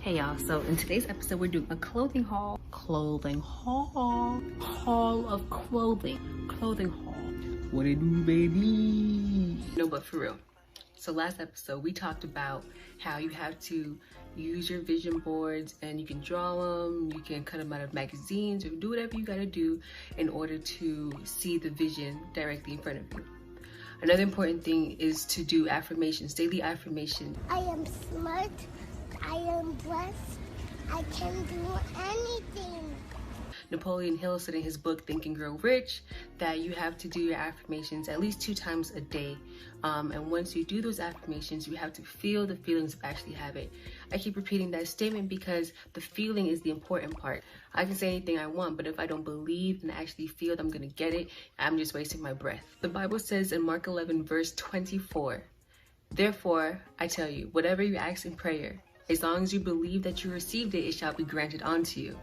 Hey y'all, so in today's episode we're doing a clothing haul. Haul of clothing. Clothing haul. What it do, baby? No, but for real. So last episode we talked about how you have to use your vision boards and you can draw them, you can cut them out of magazines or do whatever you gotta do in order to see the vision directly in front of you. Another important thing is to do affirmations, daily affirmation. I am smart, I am blessed, I can do anything. Napoleon Hill said in his book Think and Grow Rich that you have to do your affirmations at least 2 times a day. And once you do those affirmations, you have to feel the feelings of actually have it. I keep repeating that statement because the feeling is the important part. I can say anything I want, but if I don't believe and actually feel that I'm gonna get it, I'm just wasting my breath. The Bible says in Mark 11 verse 24, "Therefore, I tell you, whatever you ask in prayer, as long as you believe that you received it, it shall be granted unto you."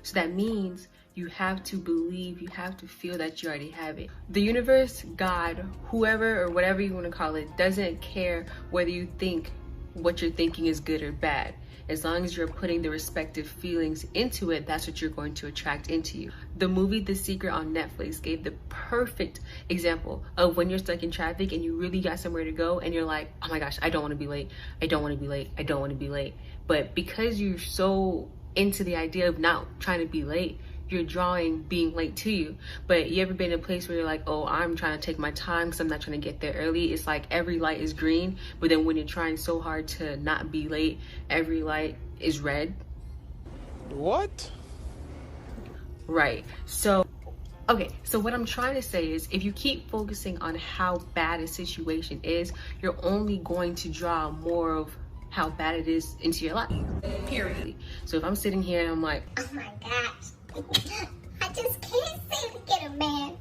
So that means you have to believe, you have to feel that you already have it. The universe, God, whoever or whatever you want to call it, doesn't care whether you think what you're thinking is good or bad. As long as you're putting the respective feelings into it, that's what you're going to attract into you. The movie The Secret on Netflix gave the perfect example of when you're stuck in traffic and you really got somewhere to go and you're like, oh my gosh, I don't want to be late. I don't want to be late. I don't want to be late. But because you're so into the idea of not trying to be late, you're drawing being late to you. But you ever been in a place where you're like, oh, I'm trying to take my time because I'm not trying to get there early? It's like every light is green, but then when you're trying so hard to not be late, every light is red. What? Right. So okay, so what I'm trying to say is if you keep focusing on how bad a situation is, you're only going to draw more of how bad it is into your life, period. So if I'm sitting here and I'm like, Oh my gosh, I just can't seem to get a man.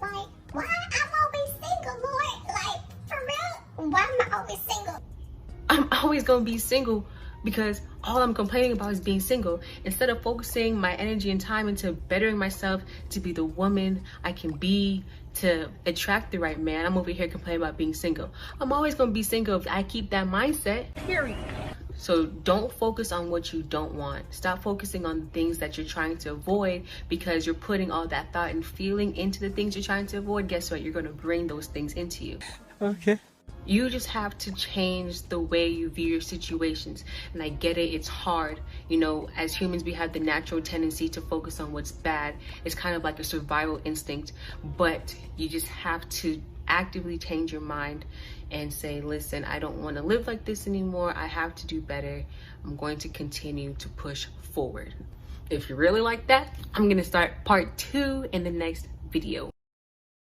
Like, why I'm always single, Lord? Like, for real? Why am I always single? I'm always gonna be single because all I'm complaining about is being single. Instead of focusing my energy and time into bettering myself to be the woman I can be, to attract the right man, I'm over here complaining about being single. I'm always gonna be single if I keep that mindset, period. So don't focus on what you don't want. Stop focusing on the things that you're trying to avoid because you're putting all that thought and feeling into the things you're trying to avoid. Guess what? You're gonna bring those things into you. Okay. You just have to change the way you view your situations. And I get it, it's hard. You know, as humans, we have the natural tendency to focus on what's bad. It's kind of like a survival instinct, but you just have to actively change your mind and say, listen, I don't want to live like this anymore. I have to do better. I'm going to continue to push forward. If you really like that, I'm going to start part 2 in the next video.